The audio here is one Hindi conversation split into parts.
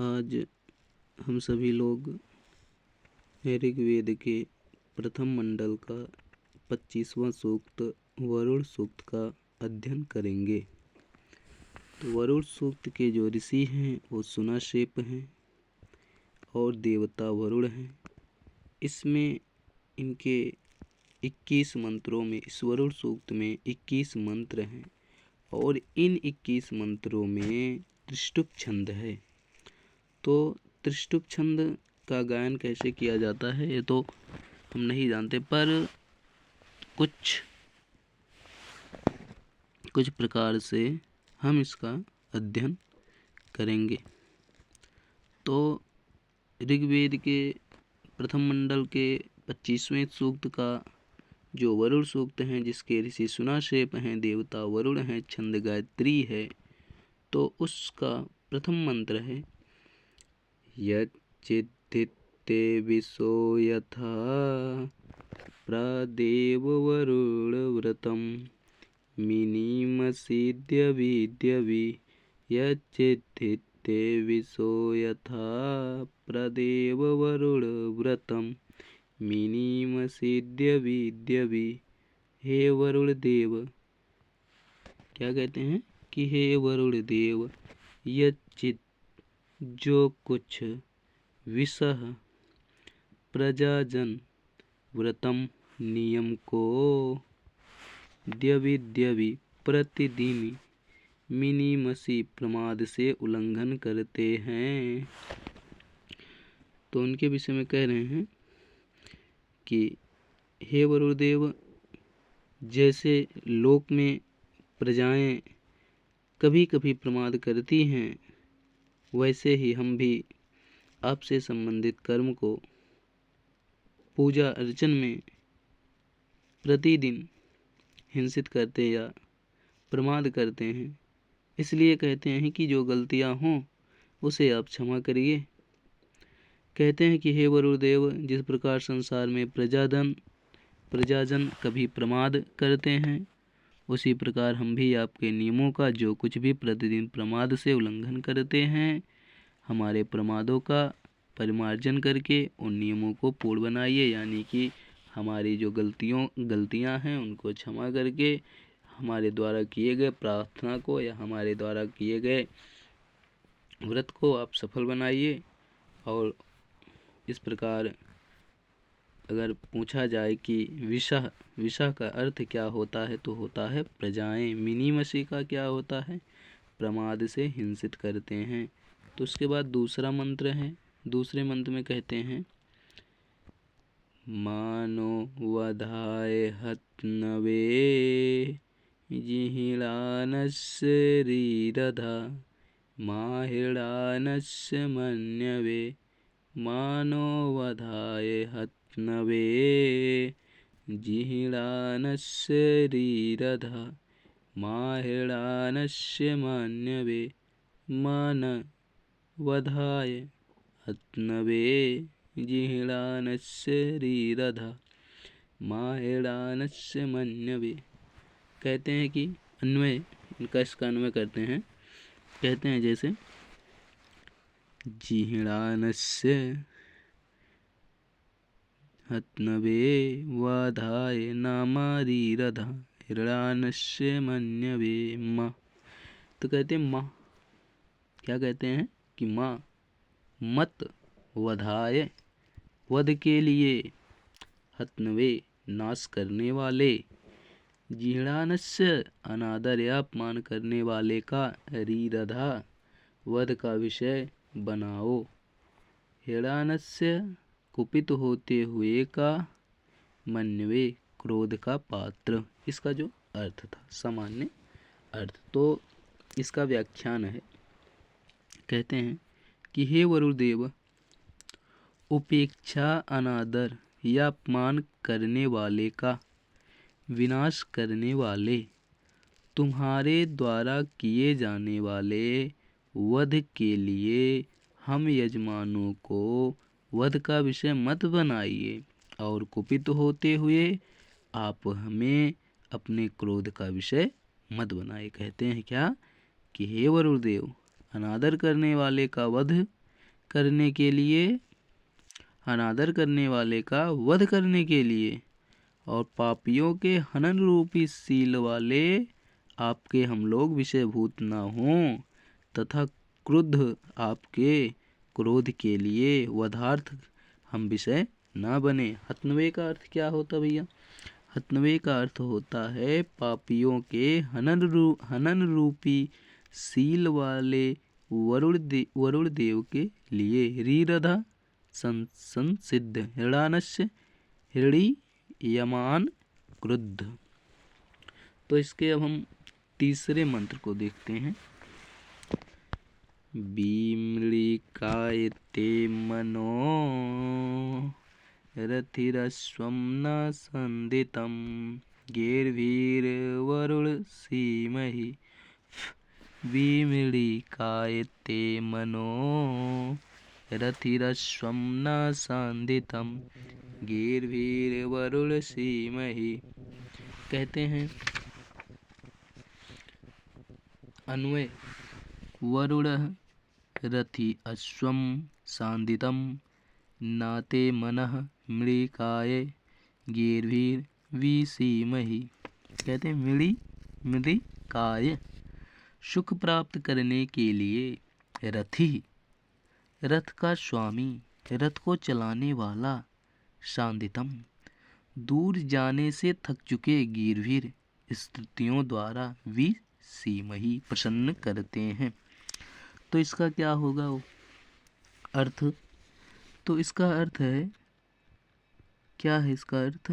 आज हम सभी लोग ऋग्वेद के प्रथम मंडल का 25वां सूक्त वरुण सूक्त का अध्ययन करेंगे। तो वरुण सूक्त के जो ऋषि हैं वो सुनाशेप हैं और देवता वरुण हैं। इसमें इनके 21 मंत्रों में, इस वरुण सूक्त में 21 मंत्र हैं और इन 21 मंत्रों में त्रिष्टुप छंद है। तो त्रिष्टुप छंद का गायन कैसे किया जाता है ये तो हम नहीं जानते, पर कुछ प्रकार से हम इसका अध्ययन करेंगे। तो ऋग्वेद के प्रथम मंडल के 25वें सूक्त का जो वरुण सूक्त हैं, जिसके ऋषि सुनाशेप हैं, देवता वरुण हैं, छंद गायत्री है, तो उसका प्रथम मंत्र है यच्चित्ते विशो यथा प्रादेव वरुण व्रतं मिनिमसिद्य विद्यवि यच्चित्ते विशो यथा प्रादेव वरुण व्रतं मिनिमसिद्य विद्यवि। हे वरुण देव, क्या कहते हैं कि हे वरुण देव, यच्चित जो कुछ, विषह प्रजाजन, व्रतम नियम को, द्यवि प्रतिदिन, मिनिमसी प्रमाद से उल्लंघन करते हैं। तो उनके विषय में कह रहे हैं कि हे वरुण देव, जैसे लोक में प्रजाएं कभी कभी प्रमाद करती हैं, वैसे ही हम भी आपसे संबंधित कर्म को पूजा अर्चन में प्रतिदिन हिंसित करते या प्रमाद करते हैं। इसलिए कहते हैं कि जो गलतियां हों उसे आप क्षमा करिए। कहते हैं कि हे वरुण देव, जिस प्रकार संसार में प्रजाजन कभी प्रमाद करते हैं, उसी प्रकार हम भी आपके नियमों का जो कुछ भी प्रतिदिन प्रमाद से उल्लंघन करते हैं, हमारे प्रमादों का परिमार्जन करके उन नियमों को पूर्ण बनाइए। यानी कि हमारी जो गलतियां हैं उनको क्षमा करके हमारे द्वारा किए गए प्रार्थना को या हमारे द्वारा किए गए व्रत को आप सफल बनाइए। और इस प्रकार अगर पूछा जाए कि विषह का अर्थ क्या होता है, तो होता है प्रजाएं। मिनिमसी का क्या होता है? प्रमाद से हिंसित करते हैं। तो उसके बाद दूसरा मंत्र है। दूसरे मंत्र में कहते हैं मानो वधाय हत्नवे जिहिलानस्य रीरधा माहिडानस्य मन्यवे। मानो वधाय हत्नवे जिहिलानस्य रीरधा माहिडानस्य मन्यवे। मान वधाय हत्नवे जिहिलानस्य रीरधा माहिडानस्य मन्यवे। कहते हैं कि अन्वय, इनका इसका अन्वय करते हैं। कहते हैं जैसे जिहिलानस्य हत्नवे वधाय नामारीरधा हिरणानस्य मन्यवे माँ। तो कहते हैं माँ, क्या कहते हैं कि माँ मत वधाय, वध के लिए, हत्नवे नाश करने वाले, जिह्णानस्य अनादर या अपमान करने वाले का, रीरधा वध का विषय बनाओ, हिरणानस्य कुपित होते हुए का, मन्यवे क्रोध का पात्र। इसका जो अर्थ था, सामान्य अर्थ। तो इसका व्याख्यान है। कहते हैं कि हे वरुण देव, उपेक्षा, अनादर या अपमान करने वाले का विनाश करने वाले, तुम्हारे द्वारा किए जाने वाले वध के लिए हम यजमानों को वध का विषय मत बनाइए, और कुपित होते हुए आप हमें अपने क्रोध का विषय मत बनाए। कहते हैं क्या कि हे वरुण देव, अनादर करने वाले का वध करने के लिए, अनादर करने वाले का वध करने के लिए, और पापियों के हनन रूपी सील वाले आपके हम लोग विषयभूत न हों, तथा क्रुद्ध आपके क्रोध के लिए वधार्थ हम विषय न बने। हतनवे का अर्थ क्या होता भैया? हतनवे का अर्थ होता है पापियों के हनन रूपी सील वाले वरुण देव के लिए। रीरधा संसिद्ध हृणानस्य हृणी यमान क्रुद्ध। तो इसके अब हम तीसरे मंत्र को देखते हैं। बीमृकायते मनो रथिरश्वं न संदितं गैर्भीर्वरुण सीमहि। बीमृकायते मनो रथिरश्वं न संदितं गैर्भीर्वरुण सीमहि। कहते हैं अन्वय, वरुणः रथि अश्वं सांदितं नाते मनः मृकाय गैर्भीर्विसीमहि। कहते हैं मृकाय सुख प्राप्त करने के लिए रथी, रथ का स्वामी, रथ को चलाने वाला, सांदितम दूर जाने से थक चुके, गीर्भीर स्तुतियों द्वारा, विसीमहि प्रसन्न करते हैं। तो इसका क्या होगा अर्थ? तो इसका अर्थ है, क्या है इसका अर्थ?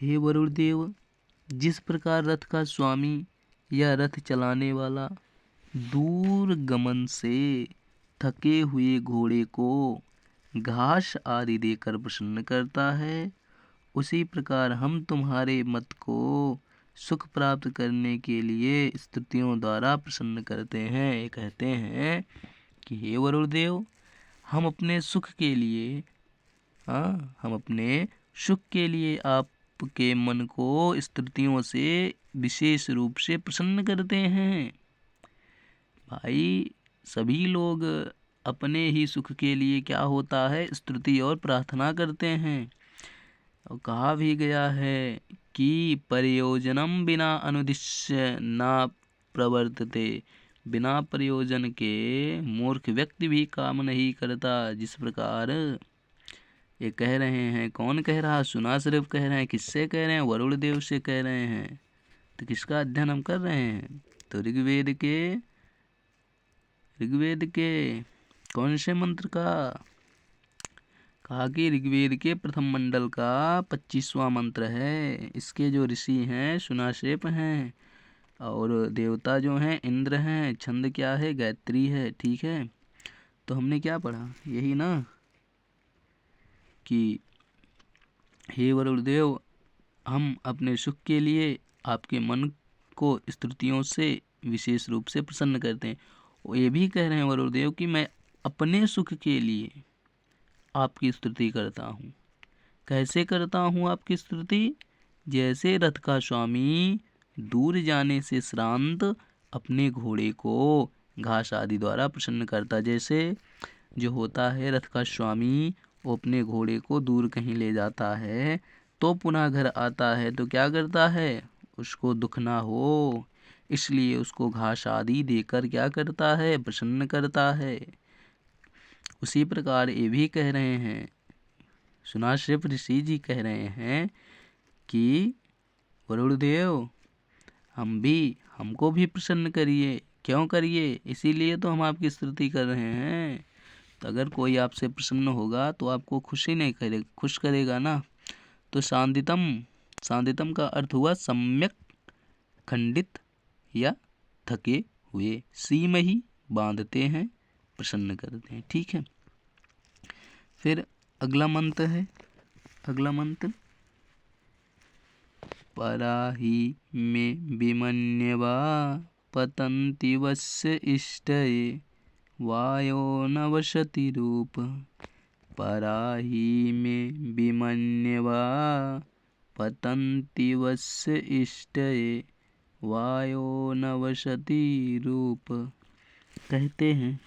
हे वरुण देव, जिस प्रकार रथ का स्वामी या रथ चलाने वाला दूर गमन से थके हुए घोड़े को घास आदि देकर प्रसन्न करता है, उसी प्रकार हम तुम्हारे मत को सुख प्राप्त करने के लिए स्तुतियों द्वारा प्रसन्न करते हैं। ये कहते हैं कि हे वरुण देव, हम अपने सुख के लिए, हम अपने सुख के लिए आपके मन को स्तुतियों से विशेष रूप से प्रसन्न करते हैं। भाई, सभी लोग अपने ही सुख के लिए क्या होता है, स्तुति और प्रार्थना करते हैं। और कहा भी गया है कि प्रयोजनम बिना अनुदिश्य न प्रवर्तते। बिना प्रयोजन के मूर्ख व्यक्ति भी काम नहीं करता। जिस प्रकार ये कह रहे हैं, कौन कह रहा? सुना सिर्फ कह रहे हैं। किससे कह रहे हैं? वरुण देव से कह रहे हैं। तो किसका अध्ययन हम कर रहे हैं? तो ऋग्वेद के कौन से मंत्र का? कहा कि ऋग्वेद के प्रथम मंडल का 25वां मंत्र है। इसके जो ऋषि हैं सुनाशेप हैं, और देवता जो हैं इंद्र हैं। छंद क्या है? गायत्री है। ठीक है, तो हमने क्या पढ़ा? यही ना कि हे वरुण देव, हम अपने सुख के लिए आपके मन को स्तुतियों से विशेष रूप से प्रसन्न करते हैं। वो ये भी कह रहे हैं वरुण देव कि मैं अपने सुख के लिए आपकी स्तुति करता हूँ। कैसे करता हूँ आपकी स्तुति? जैसे रथ का स्वामी दूर जाने से श्रांत अपने घोड़े को घास आदि द्वारा प्रसन्न करता। जैसे जो होता है रथ का स्वामी, वो अपने घोड़े को दूर कहीं ले जाता है तो पुनः घर आता है तो क्या करता है? उसको दुख ना हो इसलिए उसको घास आदि देकर क्या करता है? प्रसन्न करता है। उसी प्रकार ये भी कह रहे हैं, सुनाश्रेप ऋषि जी कह रहे हैं कि वरुण देव, हमको भी प्रसन्न करिए। क्यों करिए? इसीलिए तो हम आपकी स्तुति कर रहे हैं। तो अगर कोई आपसे प्रसन्न होगा तो आपको खुश करेगा ना। तो सांदितम का अर्थ हुआ सम्यक खंडित या थके हुए। सीम ही बांधते हैं, प्रसन्न करते हैं। ठीक है, फिर अगला मंत्र है। अगला मंत्र, पराही में विमन्यवा पतंति वस्य इष्टये वायो नवशति रूप। पराही में विमन्यवा पतंति वस्य इष्टये वायो नवशति रूप। कहते हैं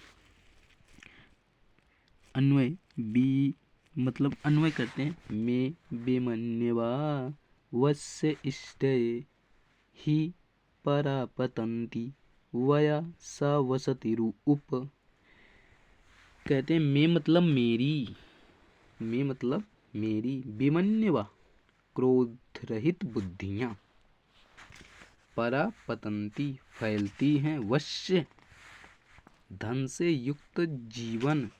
अन्वय बी मतलब अन्वय करते हैं। मे बेमन्यवा वस्य इष्टये ही परा पतंती वया सा वसति उप। कहते हैं मे मतलब मेरी, मे मतलब मेरी, बेमन्यवा क्रोध रहित बुद्धियाँ, परा पतंती फैलती हैं, वश्य धन से युक्त जीवन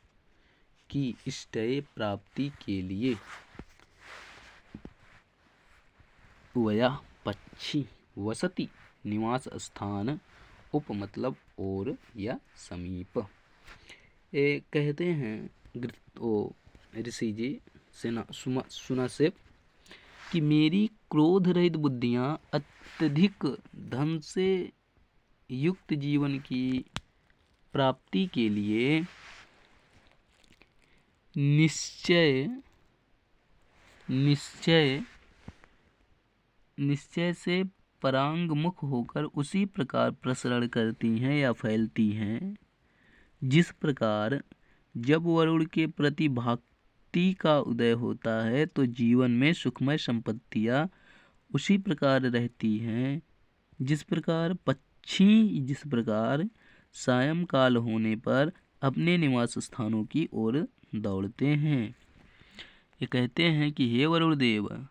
की इष्टय प्राप्ति के लिए, वया पक्षी, वसति निवास स्थान, उप मतलब और या समीप। कहते हैं ऋषि जी सुना से कि मेरी क्रोध रहित बुद्धियाँ अत्यधिक धन से युक्त जीवन की प्राप्ति के लिए निश्चय से परांगमुख होकर उसी प्रकार प्रसरण करती हैं या फैलती हैं जिस प्रकार जब वरुण के प्रति भक्ति का उदय होता है तो जीवन में सुखमय संपत्तियां उसी प्रकार रहती हैं जिस प्रकार पक्षी जिस प्रकार सायंकाल होने पर अपने निवास स्थानों की ओर दौड़ते हैं। ये कहते हैं कि हे वरुण देव,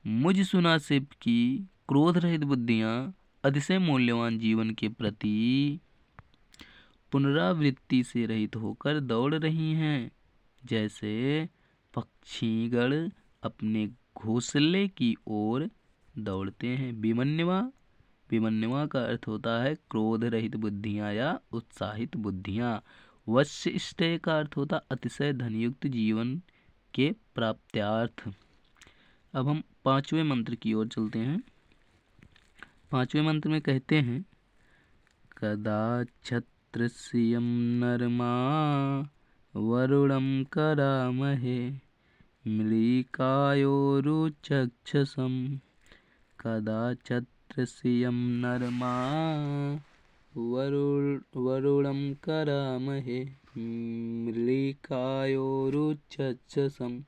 मुझ सुनासिब की क्रोध रहित बुद्धियाँ अतिशय मूल्यवान जीवन के प्रति पुनरावृत्ति से रहित होकर दौड़ रही हैं, जैसे पक्षीगण अपने घोंसले की ओर दौड़ते हैं। विमन्यवा का अर्थ होता है क्रोध रहित बुद्धियाँ या उत्साहित बुद्धियाँ। वश्य इष्टय का अर्थ होता अतिशय धनयुक्त जीवन के प्राप्त्यार्थ। अब हम 5वें मंत्र की ओर चलते हैं। 5वें मंत्र में कहते हैं कदा छत्रस्यं नरमा वरुणं करामहे मृळिकायोरुचक्षसं। कदा छत्रस्यं नरमा वरुणं करामहे मृळिकायोरुचक्षसं।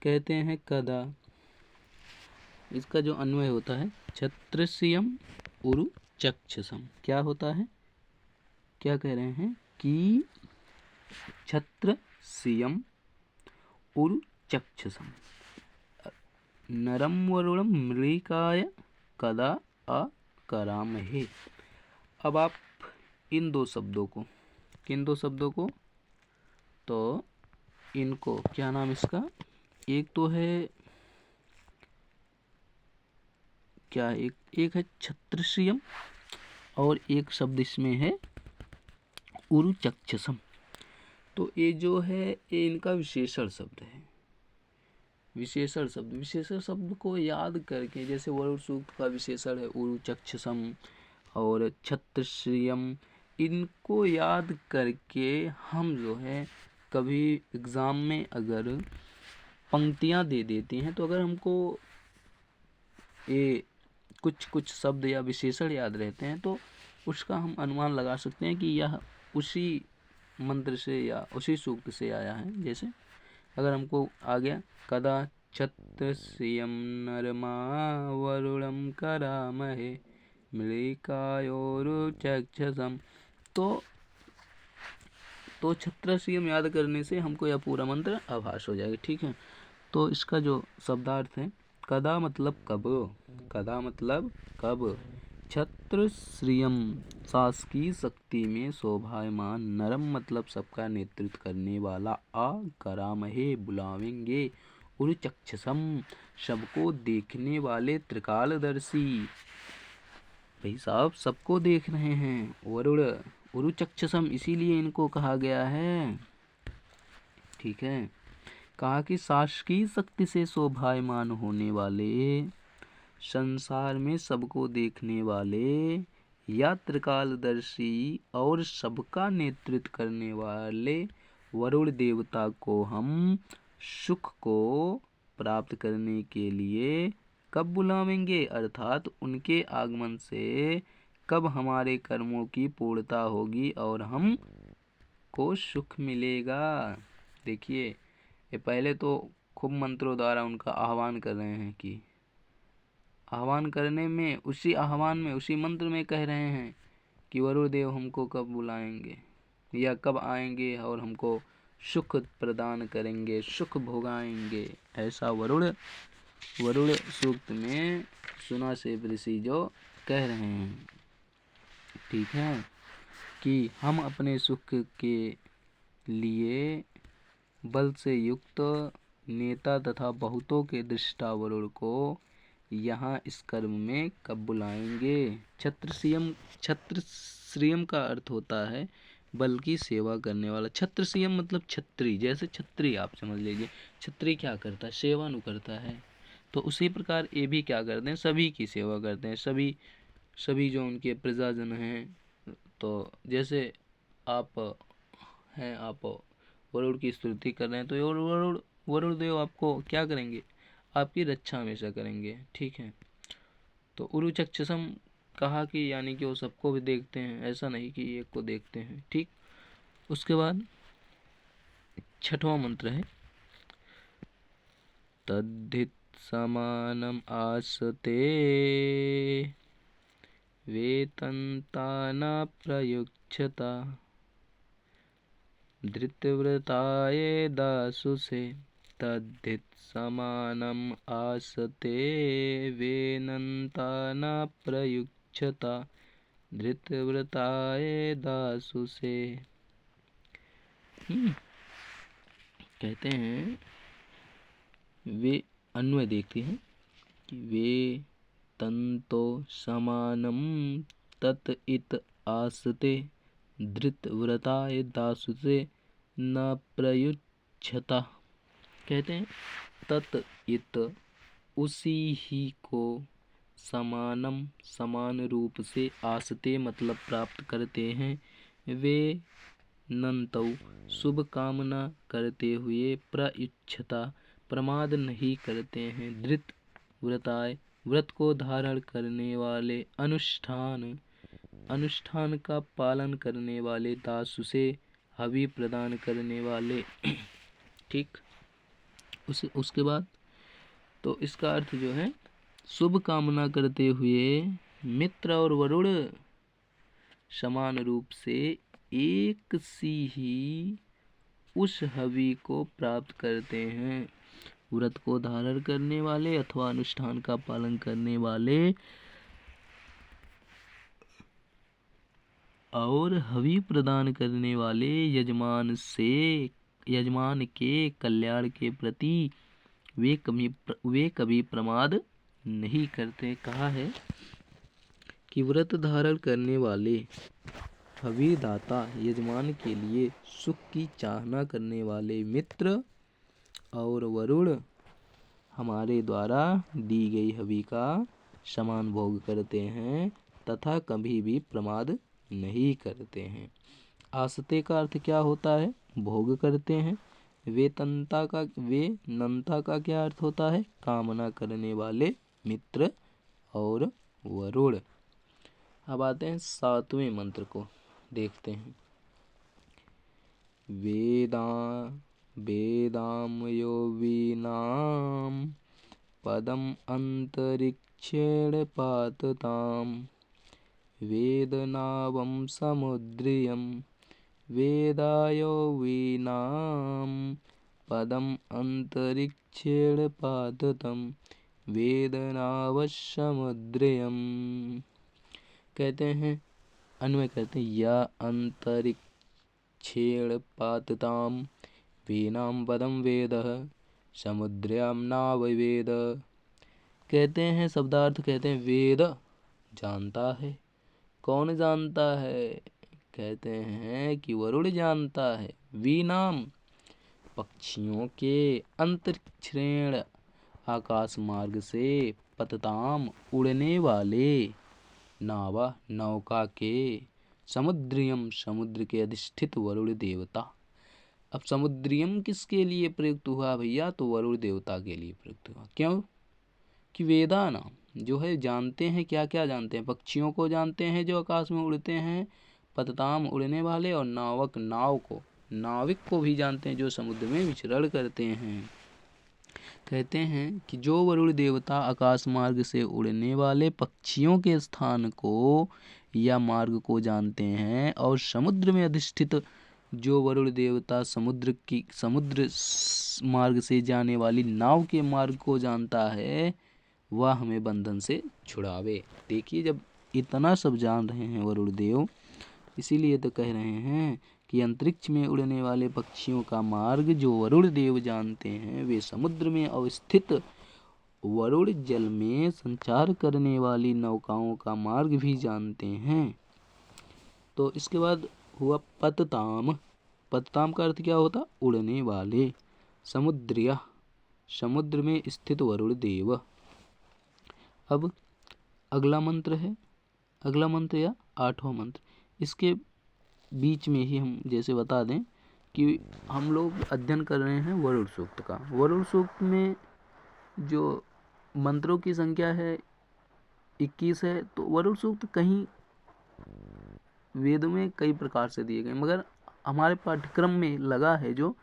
कहते हैं कदा, इसका जो अन्वय होता है छत्रस्यं उरु चक्षसम। क्या होता है, क्या कह रहे हैं कि छत्रस्यं उरु चक्षसम नरम वरुणम मृळिकाय कदा करामहे। अब आप इन दो शब्दों को, किन दो शब्दों को, तो इनको क्या नाम इसका, एक तो है क्या, एक है छत्रस्यम और एक शब्द इसमें है उरुचक्षसम। तो ये जो है ये इनका विशेषण शब्द है। विशेषण शब्द को याद करके, जैसे वरुण सूक्त का विशेषण है उरुचक्षसम और छत्रस्यम, इनको याद करके हम जो है कभी एग्ज़ाम में अगर पंक्तियाँ दे देते हैं तो अगर हमको ये कुछ शब्द या विशेषण याद रहते हैं तो उसका हम अनुमान लगा सकते हैं कि यह उसी मंत्र से या उसी सूक्त से आया है। जैसे अगर हमको आ गया कदा छत्रस्यं नरमा वरुणं करामहे मृळिकायोरुचक्षसं, तो छत्रस्यं याद करने से हमको यह पूरा मंत्र आभास हो जाएगा। ठीक है, तो इसका जो शब्दार्थ है कदा मतलब कब, कदा मतलब कब, छत्रस्यं शासकीय शक्ति में शोभायमान, नरम मतलब सबका नेतृत्व करने वाला, आ करामहे बुलावेंगे, उरुचक्षसम सबको देखने वाले त्रिकालदर्शी, भाई साहब सबको देख रहे हैं, वरुण उरुचक्षसम इसीलिए इनको कहा गया है। ठीक है, कहा कि शासकीय शक्ति से शोभायमान होने वाले, संसार में सबको देखने वाले या त्रिकालदर्शी और सबका नेतृत्व करने वाले वरुण देवता को हम सुख को प्राप्त करने के लिए कब बुलावेंगे, अर्थात उनके आगमन से कब हमारे कर्मों की पूर्णता होगी और हम को सुख मिलेगा। देखिए ये पहले तो खूब मंत्रों द्वारा उनका आह्वान कर रहे हैं कि आह्वान करने में, उसी आह्वान में, उसी मंत्र में कह रहे हैं कि वरुण देव हमको कब बुलाएंगे या कब आएंगे और हमको सुख प्रदान करेंगे, सुख भोगाएंगे। ऐसा वरुण सूक्त में सुना से ऋषि जो कह रहे हैं, ठीक है, कि हम अपने सुख के लिए बल से युक्त नेता तथा बहुतों के दृष्टा वरुण को यहाँ इस कर्म में कब बुलाएंगे। क्षत्रियम का अर्थ होता है बल की सेवा करने वाला। क्षत्रियम मतलब छत्री, जैसे छत्री आप समझ लीजिए। छत्री क्या करता है? सेवा करता है। तो उसी प्रकार ये भी क्या करते हैं? सभी की सेवा करते हैं, सभी जो उनके प्रजाजन हैं। तो जैसे आप हैं, आप वरुण की स्तुति कर रहे हैं, तो वरुण देव आपको क्या करेंगे? आपकी रक्षा हमेशा करेंगे, ठीक है। तो उरुचक्षसम कहा कि यानी कि वो सबको भी देखते हैं, ऐसा नहीं कि एक को देखते हैं, ठीक। उसके बाद 6वां मंत्र है तद्धित समानम आसते वेतन्ता न प्रयुज्यता धृतव्रताये दासुषे। तद्धित समानम आसते वेनन्ता न प्रयुज्यता धृतव्रताये दासुषे। कहते हैं वे, अन्वय देखते हैं कि वे तंतो समानम तत इत आसते धृतव्रताय दासुषे न प्रयुज्यता। कहते हैं तत इत उसी ही को, समानम समान रूप से, आसते मतलब प्राप्त करते हैं, वे नंतौ शुभ कामना करते हुए, प्रयुज्यता प्रमाद नहीं करते हैं, धृत व्रताय व्रत को धारण करने वाले, अनुष्ठान का पालन करने वाले, दासुषे हवि प्रदान करने वाले, ठीक। उसके बाद तो इसका अर्थ जो है शुभ कामना करते हुए मित्र और वरुण समान रूप से एक सी ही उस हवि को प्राप्त करते हैं। व्रत को धारण करने वाले अथवा अनुष्ठान का पालन करने वाले और हवि प्रदान करने वाले यजमान के कल्याण के प्रति वे कभी प्रमाद नहीं करते। कहा है कि व्रत धारण करने वाले हवि दाता, यजमान के लिए सुख की चाहना करने वाले मित्र और वरुण हमारे द्वारा दी गई हवि का समान भोग करते हैं तथा कभी भी प्रमाद नहीं करते हैं। आसते का अर्थ क्या होता है? भोग करते हैं। वे नंता का क्या अर्थ होता है? कामना करने वाले मित्र और वरुण। अब आते हैं 7वें मंत्र को देखते हैं। वेदामयो वीनाम पदम अंतरिक्षेण पातताम वेदनावम समुद्रियम वेदायो वीनाम पदम अंतरिक्षेण पाततम वेदनावसमुद्रियम। कहते हैं, अन्वय करते हैं, या अंतरिक्षेण पातताम वीनाम पदम वेदः समुद्र्याम नाव वेद। कहते हैं शब्दार्थ, कहते हैं वेद जानता है। कौन जानता है? कहते हैं कि वरुण जानता है। वीनाम पक्षियों के, अंतरिक्षेण आकाश मार्ग से, पतताम उड़ने वाले, नावा नौका के, समुद्रियम समुद्र के अधिष्ठित वरुण देवता। अब समुद्रियम किसके लिए प्रयुक्त हुआ भैया? तो वरुण देवता के लिए प्रयुक्त हुआ। क्यों? कि वेदा नाम जो है जानते हैं, क्या क्या जानते हैं? पक्षियों को जानते हैं जो आकाश में उड़ते हैं, पतताम उड़ने वाले, और नावक नाव को, नाविक को भी जानते हैं जो समुद्र में विचरण करते हैं। कहते हैं कि जो वरुण देवता आकाश मार्ग से उड़ने वाले पक्षियों के स्थान को या मार्ग को जानते हैं और समुद्र में अधिष्ठित जो वरुण देवता समुद्र मार्ग से जाने वाली नाव के मार्ग को जानता है वह हमें बंधन से छुड़ावे। देखिए, जब इतना सब जान रहे हैं वरुण देव, इसीलिए तो कह रहे हैं कि अंतरिक्ष में उड़ने वाले पक्षियों का मार्ग जो वरुण देव जानते हैं, वे समुद्र में अवस्थित वरुण जल में संचार करने वाली नौकाओं का मार्ग भी जानते हैं। तो इसके बाद हुआ पतताम। पतताम का अर्थ क्या होता? उड़ने वाले। समुद्रिया, समुद्र में स्थित वरुण देव। अब अगला मंत्र है, अगला मंत्र या 8वां मंत्र, इसके बीच में ही हम जैसे बता दें कि हम लोग अध्ययन कर रहे हैं वरुण सूक्त का। वरुण सूक्त में जो मंत्रों की संख्या है 21 है। तो वरुण सूक्त कहीं वेद में कई प्रकार से दिए गए, मगर हमारे पाठ्यक्रम में लगा है जो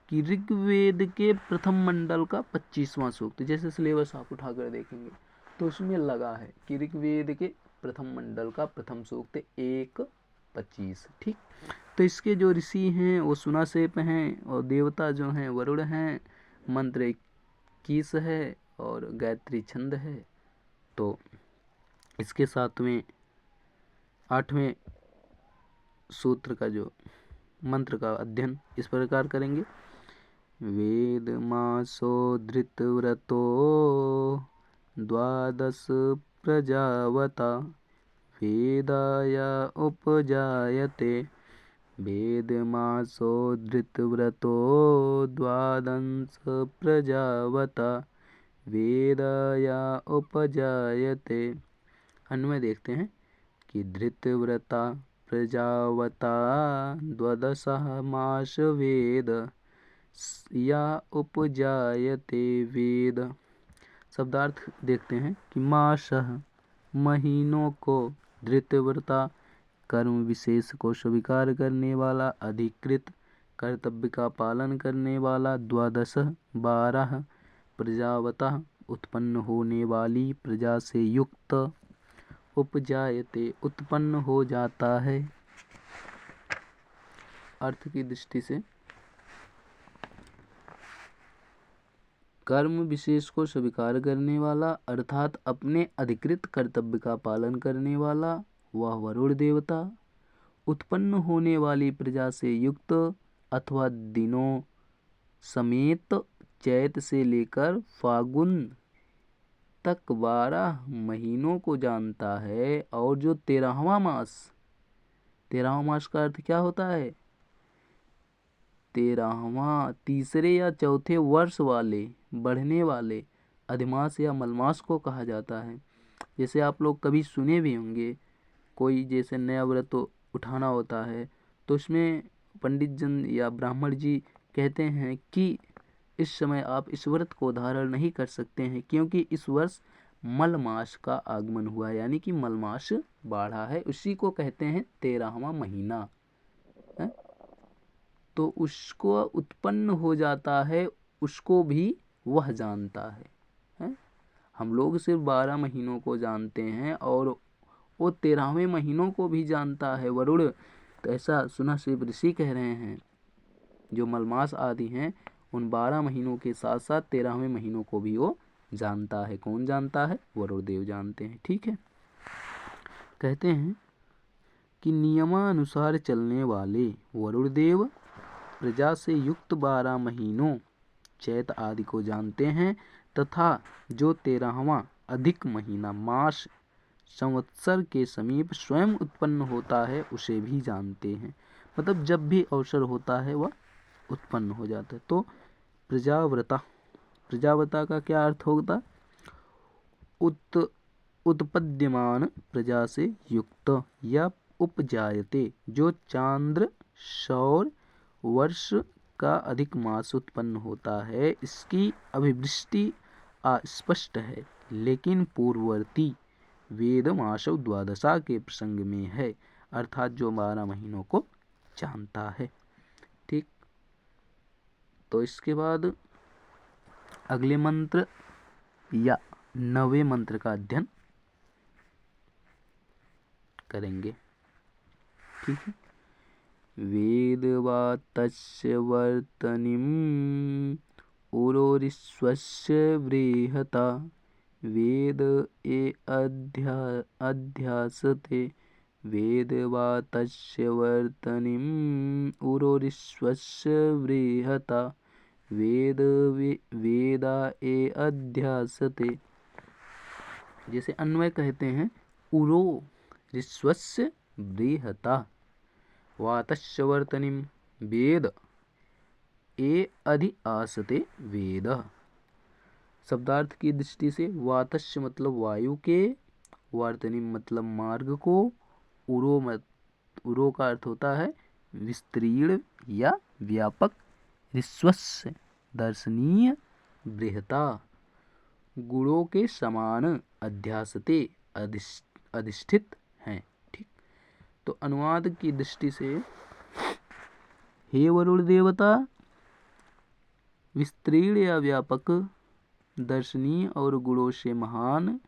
कि ऋग्वेद के प्रथम मंडल का 25वां सूक्त, जैसे सिलेबस आप उठाकर देखेंगे तो उसमें लगा है कि ऋग्वेद के प्रथम मंडल का प्रथम सूक्त 1:25। ठीक, तो इसके जो ऋषि हैं वो सुनासेप हैं और देवता जो हैं वरुण हैं। मंत्र 21 है और गायत्री छंद है। तो इसके साथ में 8वें सूत्र का जो मंत्र का अध्ययन इस प्रकार करेंगे। वेद मासो धृतव्रतो द्वादश प्रजावता वेदाय उपजायते। वेद मासो धृतव्रतो द्वादश प्रजावता वेदाय उपजायते। अन्वय देखते हैं कि धृतव्रता प्रजावता द्वादशः मास वेद या उपजायते वेद। शब्दार्थ देखते हैं कि मासः महीनों को, धृतव्रता कर्म विशेष को स्वीकार करने वाला, अधिकृत कर्तव्य का पालन करने वाला, द्वादश 12 प्रजावतः उत्पन्न होने वाली प्रजा से युक्त, उपजायते उत्पन्न हो जाता है। अर्थ की दृष्टि से कर्म विशेष को स्वीकार करने वाला अर्थात अपने अधिकृत कर्तव्य का पालन करने वाला वह वरुण देवता, उत्पन्न होने वाली प्रजा से युक्त अथवा दिनों समेत चैत से लेकर फागुन तक 12 महीनों को जानता है। और जो 13वां मास, 13वां मास का अर्थ क्या होता है? 13वां, तीसरे या चौथे वर्ष वाले, बढ़ने वाले अधिमास या मलमास को कहा जाता है। जैसे आप लोग कभी सुने भी होंगे, कोई जैसे नया व्रत उठाना होता है तो उसमें पंडित जन या ब्राह्मण जी कहते हैं कि इस समय आप इस व्रत को धारण नहीं कर सकते हैं क्योंकि इस वर्ष मलमास का आगमन हुआ, यानी कि मलमास बाढ़ा है। उसी को कहते हैं 13वां महीना है। तो उसको उत्पन्न हो जाता है, उसको भी वह जानता है? हम लोग सिर्फ 12 महीनों को जानते हैं और वो 13वें महीनों को भी जानता है वरुण। तो ऐसा सुना शिव ऋषि कह रहे हैं, जो मलमास आदि हैं उन 12 महीनों के साथ साथ 13वें महीनों को भी वो जानता है। कौन जानता है? वरुण देव जानते हैं। ठीक है, कहते हैं कि नियमानुसार चलने वाले वरुण देव प्रजा से युक्त 12 महीनों चैत आदि को जानते हैं तथा जो 13वां अधिक महीना मास संवत्सर के समीप स्वयं उत्पन्न होता है उसे भी जानते हैं। मतलब जब भी अवसर होता है वह उत्पन्न हो जाता है। तो प्रजाव्रता, प्रजाव्रता का क्या अर्थ होता? उत्पद्यमान प्रजा से युक्त या उपजायते, जो चांद्र सौर वर्ष का अधिक मास उत्पन्न होता है। इसकी अभिवृष्टि अस्पष्ट है लेकिन पूर्ववर्ती वेद मासव द्वादशा के प्रसंग में है, अर्थात जो 12 महीनों को जानता है। ठीक। तो इसके बाद अगले मंत्र या 9वें मंत्र का अध्ययन करेंगे। ठीक है। वेदवातस्य वर्तनीम् उरोरिश्वस्य बृहता वेद ए अध्यासते वेदवातस्य वर्तनीम् उरोरिश्वस्य बृहता वेदा ए अध्यासते। जैसे अन्वय कहते हैं उरो ऋस्वस्य बृहता वातस्य वर्तनीम् वेद ए अधि आसते वेद। शब्दार्थ की दृष्टि से वातस्य मतलब वायु के, वर्तनीम मतलब मार्ग को, उरो का अर्थ होता है विस्तीर्ण या व्यापक, ऋस्वस्य दर्शनीय, बृहता गुणों के समान, अध्यासते अधिष्ठित हैं। ठीक। तो अनुवाद की दृष्टि से हे वरुण देवता विस्तीर्ण या व्यापक, दर्शनीय और गुणों से महान,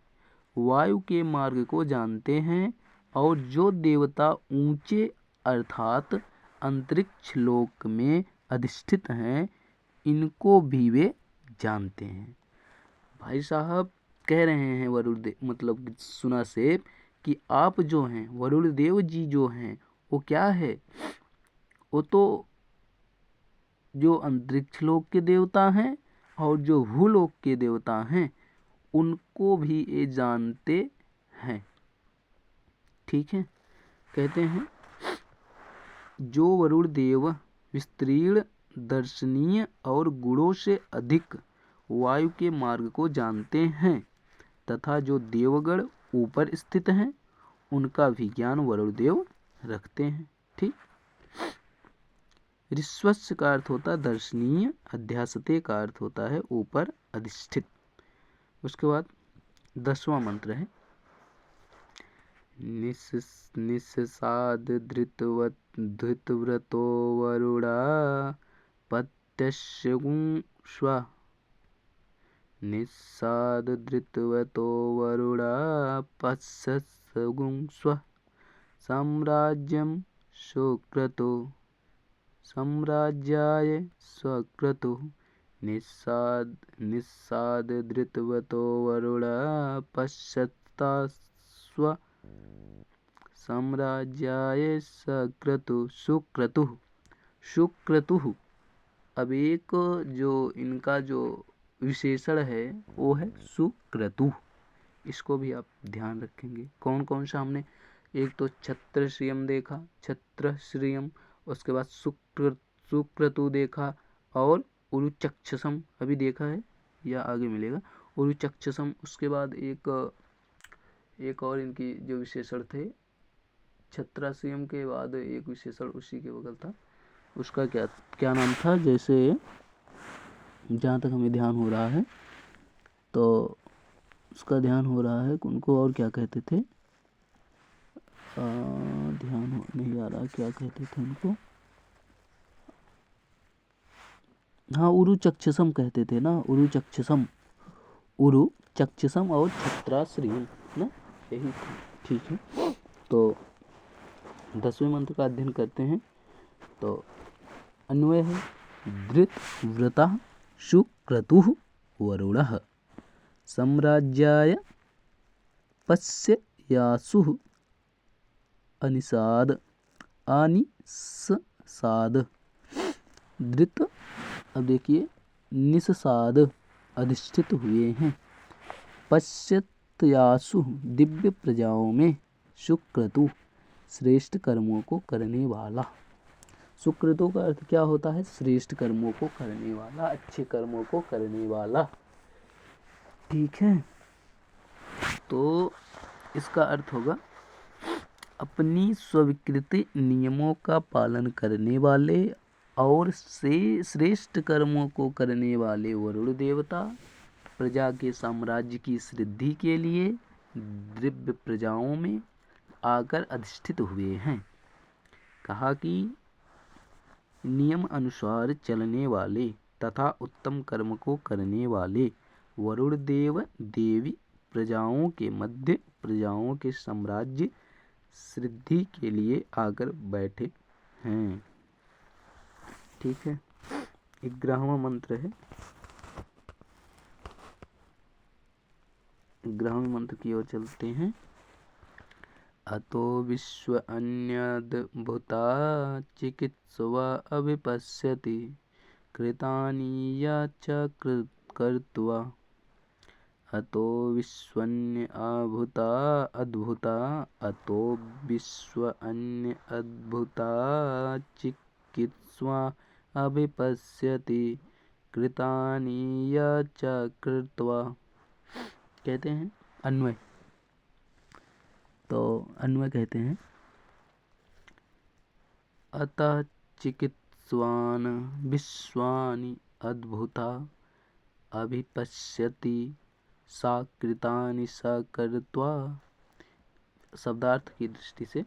वायु के मार्ग को जानते हैं और जो देवता ऊंचे अर्थात अंतरिक्ष लोक में अधिष्ठित हैं इनको भी वे जानते हैं। भाई साहब कह रहे हैं वरुण देव मतलब सुना से कि आप जो हैं वरुण देव जी जो हैं वो क्या है, वो तो जो अंतरिक्ष लोक के देवता हैं और जो भूलोक के देवता हैं उनको भी ये जानते हैं। ठीक है। कहते हैं जो वरुण देव विस्तीर्ण, दर्शनीय और गुणों से अधिक वायु के मार्ग को जानते हैं तथा जो देवगण ऊपर स्थित हैं उनका भी ज्ञान वरुण देव रखते हैं। ठीक। ऋस्वस्य का अर्थ होता है दर्शनीय, अध्यासते का अर्थ होता है ऊपर अधिष्ठित। उसके बाद 10वां मंत्र है निस्साद धृतव्रतो वरुणा पत्यस्यगुं स्वा। निस्साद धृतव्रतो वरुणा पत्यस्यगुं स्वा साम्राज्यं सुक्रतो साम्राज्याय स्वक्रतुः। निस्साद धृतवतो वरुणा पश्यता स्व साम्राज्याय सक्रतु सुक्रतुः। सुक्रतुः अब एक जो इनका जो विशेषण है वो है सुक्रतुः। इसको भी आप ध्यान रखेंगे। कौन कौन सा हमने एक तो छत्रश्रियम देखा, छत्रश्रियम, उसके बाद सुक्रतु देखा और उरुचक्षसम अभी देखा है या आगे मिलेगा उरुचक्षसम। उसके बाद एक और इनकी जो विशेषण थे छत्राश्रियम के बाद एक विशेषण उसी के बगल था, उसका क्या नाम था, जैसे जहाँ तक हमें ध्यान हो रहा है तो उसका ध्यान हो रहा है उनको और क्या कहते थे, ध्यान नहीं आ रहा क्या कहते थे उनको। हाँ उरुचक्षसम कहते थे ना, उरुचक्षसम और छत्राश्रियम ना, यही ठीक है। तो 10वें मंत्र का अध्ययन करते हैं। तो अन्वय है धृतव्रतः सुक्रतुः वरुणः साम्राज्याय पश्ययासुः अनिसाद धृत। अब देखिए निस्साद अधिष्ठित हुए हैं, पश्यत्यासु दिव्य प्रजाओं में, सुक्रतु श्रेष्ठ कर्मों को करने वाला। सुक्रतु का अर्थ क्या होता है, श्रेष्ठ कर्मों को करने वाला, अच्छे कर्मों को करने वाला। ठीक है। तो इसका अर्थ होगा अपनी स्वीकृति नियमों का पालन करने वाले और से श्रेष्ठ कर्मों को करने वाले वरुण देवता प्रजा के साम्राज्य की सिद्धि के लिए दिव्य प्रजाओं में आकर अधिष्ठित हुए हैं। कहा कि नियम अनुसार चलने वाले तथा उत्तम कर्म को करने वाले वरुण देव देवी प्रजाओं के मध्य प्रजाओं के साम्राज्य सिद्धि के लिए आकर बैठे हैं। ठीक है, 11वां मंत्र है। 11वें मंत्र की ओर चलते हैं। अतो विश्व अन्यद्भुता चिकित्सवा अभिपश्यति कृतानि या च कर्त्वा। अतो विश्वन्य अद्भुता अतो विश्वन्य अद्भुता चिकित्सवा अभिपश्यति कृतानि या च कृत्वा। कहते हैं अन्वय। तो अन्वय कहते हैं अतः चिकित्सवान विश्वानि अद्भुता अभिपश्यति सा कृतानि स कृत्वा। शब्दार्थ की दृष्टि से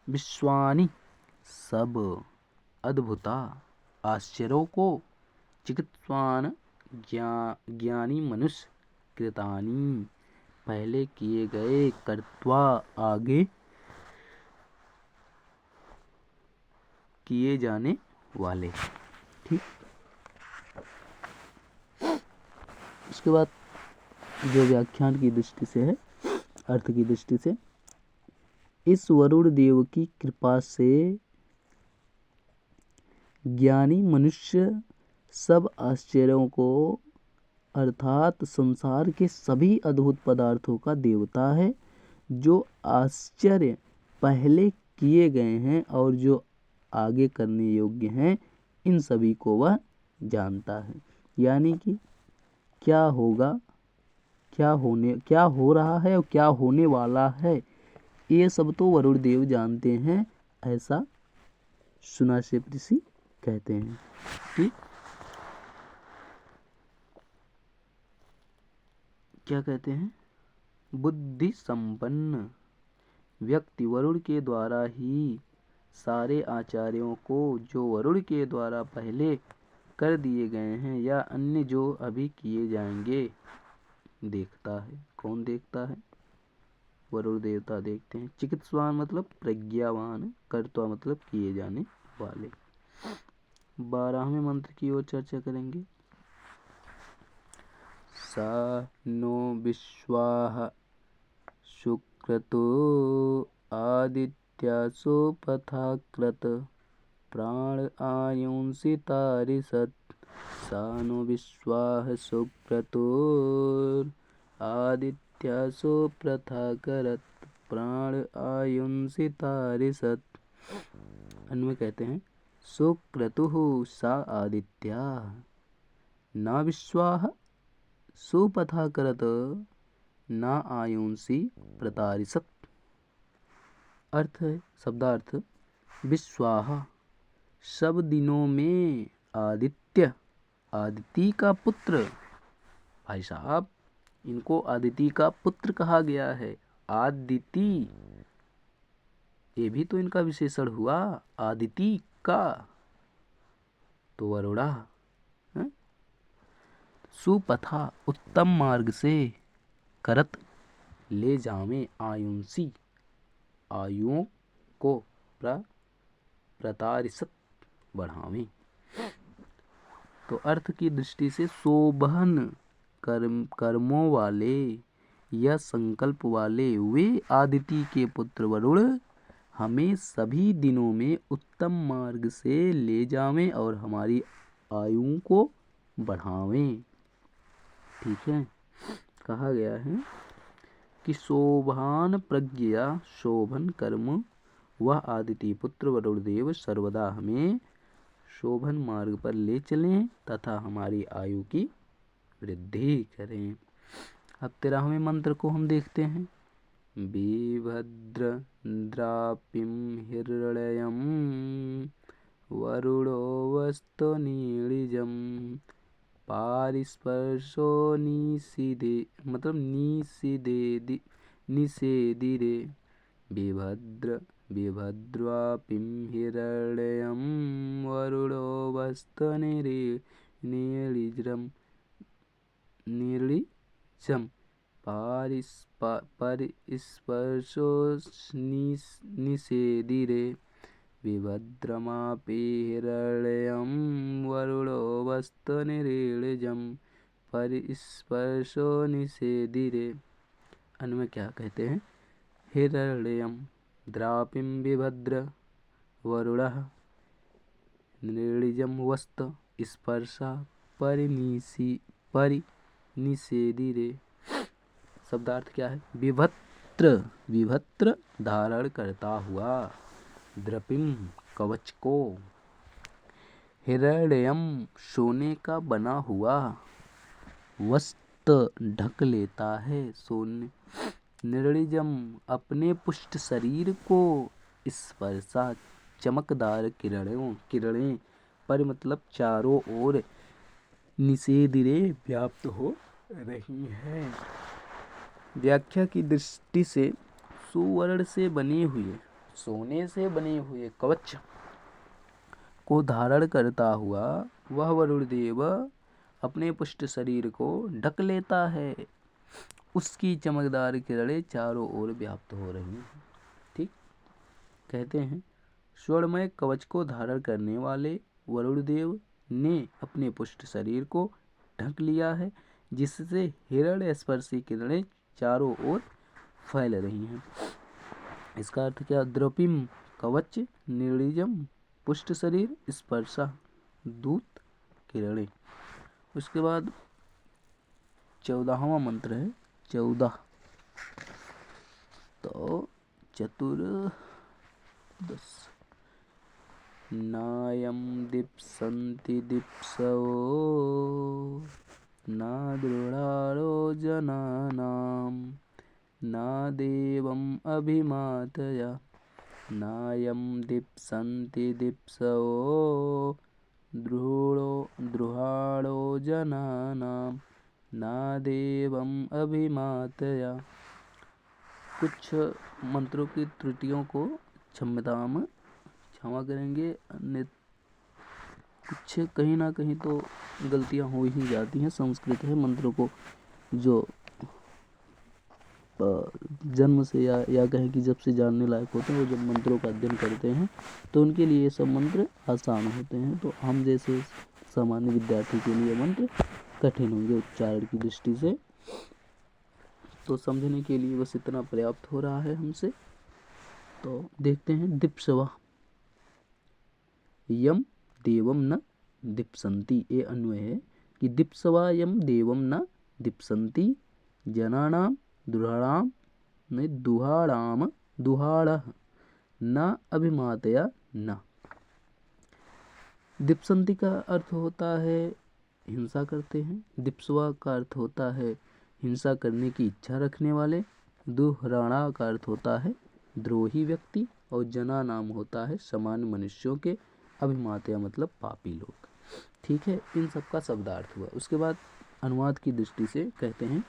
विश्वानि सब अद्भुता आश्चर्यों को चिकित्सवान ज्ञानी मनुष्य कृतानि पहले किए गए कर्त्वा आगे किए जाने वाले। ठीक, उसके बाद जो व्याख्यान की दृष्टि से है, अर्थ की दृष्टि से, इस वरुण देव की कृपा से ज्ञानी मनुष्य सब आश्चर्यों को अर्थात संसार के सभी अद्भुत पदार्थों का देवता है। जो आश्चर्य पहले किए गए हैं और जो आगे करने योग्य हैं, इन सभी को वह जानता है। यानी कि क्या होगा, क्या हो रहा है और क्या होने वाला है, ये सब तो वरुण देव जानते हैं, ऐसा सुनासेप ऋषि कहते हैं। ठीक, क्या कहते हैं? बुद्धि संपन्न व्यक्ति वरुण के द्वारा ही सारे आचार्यों को जो वरुण के द्वारा पहले कर दिए गए हैं या अन्य जो अभी किए जाएंगे देखता है। कौन देखता है? वरुण देवता देखते हैं। चिकित्सवान मतलब प्रज्ञावान, कर्ता मतलब किए जाने वाले। 12वें मंत्र की ओर चर्चा करेंगे। सा नो विश्वाः शुक्रतो आदित्यासो पथाकृत प्राण आयुंसि तारिषत्। सा नो विश्वाः शुक्रतो आदित्यासो पथाकृत प्राण आयुंसि तारिषत्। अन्वय कहते हैं सुक्रतुः सा आदित्या न विश्वाः सुपथाकरत न आयुंसि प्रतारिषत्। अर्थ है, शब्दार्थ, विश्वाः सब दिनों में आदित्य, आदिति का पुत्र। भाई साहब, इनको आदिति का पुत्र कहा गया है। आदिति, ये भी तो इनका विशेषण हुआ, आदिति का, तो वरुणा। सुपथा उत्तम मार्ग से, करत ले जावे, आयुंसी आयुओं को, प्रतारिषत् बढ़ावे। तो अर्थ की दृष्टि से शोभन कर्मों वाले या संकल्प वाले वे आदिति के पुत्र वरुण हमें सभी दिनों में उत्तम मार्ग से ले जावें और हमारी आयु को बढ़ावें। ठीक है, कहा गया है कि शोभान प्रज्ञा शोभन कर्म वह आदिति पुत्र वरुण देव सर्वदा हमें शोभन मार्ग पर ले चलें तथा हमारी आयु की वृद्धि करें। अब 13वें मंत्र को हम देखते हैं। बिभद्रद्रापिं हिरण्यं वरुणो वस्तुनिलिजं पारिस्पर्शो निषिदे मतलब निषेदिरे। बिभद्रापिं हिरण्यं वरुणो निर्लिजम परिस्पर्शो निषेधिरे विभद्रमापि हिरण्यं वरुणो वस्तुनिरीळिजं परिस्पर्शो निषेधिरे। अन्वय क्या कहते हैं? हिरण्यं द्रापिं विभद्र वरुणः निरीळिजं वस्त स्पर्शा परिनिषेधिरे। शब्दार्थ क्या है? विभत्र धारण करता हुआ, द्रपिम कवच को, हिरण्यम सोने का बना हुआ, वस्त्र ढक लेता है सोने, निर्लिजम अपने पुष्ट शरीर को, स्पर्शा चमकदार किरणें पर मतलब चारों ओर, निषेधिरे व्याप्त हो रही हैं। व्याख्या की दृष्टि से सुवर्ण से बने हुए, सोने से बने हुए कवच को धारण करता हुआ वह वरुण देव अपने पुष्ट शरीर को ढक लेता है। उसकी चमकदार किरणें चारों ओर व्याप्त हो रही हैं। ठीक, कहते हैं स्वर्णमय कवच को धारण करने वाले वरुण देव ने अपने पुष्ट शरीर को ढक लिया है, जिससे हिरण्य स्पर्शी किरणें चारों ओर फैल रही हैं। इसका अर्थ क्या? द्रौपिम कवच, निर्लिजम पुष्ट शरीर, स्पर्शा दूत किरणें। उसके बाद 14वां मंत्र है 14। तो चतुर्दश नायं दीप्सन्ति दीप्सो न दृढारो जनानां न देवम् अभिमातया। नायं दीप्सन्ति दीप्सो दृढारो जनानां न देवम् अभिमातया। कुछ मंत्रों की त्रुटियों को क्षमा करेंगे, अन्य कुछ कहीं ना कहीं तो गलतियां हो ही जाती हैं। संस्कृत है, मंत्रों को जो जन्म से या कहें कि जब से जानने लायक होते हैं, वो जब मंत्रों का अध्ययन करते हैं तो उनके लिए ये सब मंत्र आसान होते हैं। तो हम जैसे सामान्य विद्यार्थी के लिए मंत्र कठिन होंगे उच्चारण की दृष्टि से। तो समझने के लिए बस इतना पर्याप्त हो रहा है हमसे। तो देखते हैं दीप्सवा यम देवम न दीप्सन्ति। ये अन्वय है कि दीप्सवा यम देवम न दीप्सन्ति जनानां दुहाड़ाम दुहाड़ः न अभिमातया न। दीप्सन्ति का अर्थ होता है हिंसा करते हैं, दीप्सवा का अर्थ होता है हिंसा करने की इच्छा रखने वाले, दुहराणा का अर्थ होता है द्रोही व्यक्ति, और जना नाम होता है सामान्य मनुष्यों के, अभिमातया मतलब पापी लोग। ठीक है, इन सब का शब्दार्थ हुआ। उसके बाद अनुवाद की दृष्टि से कहते हैं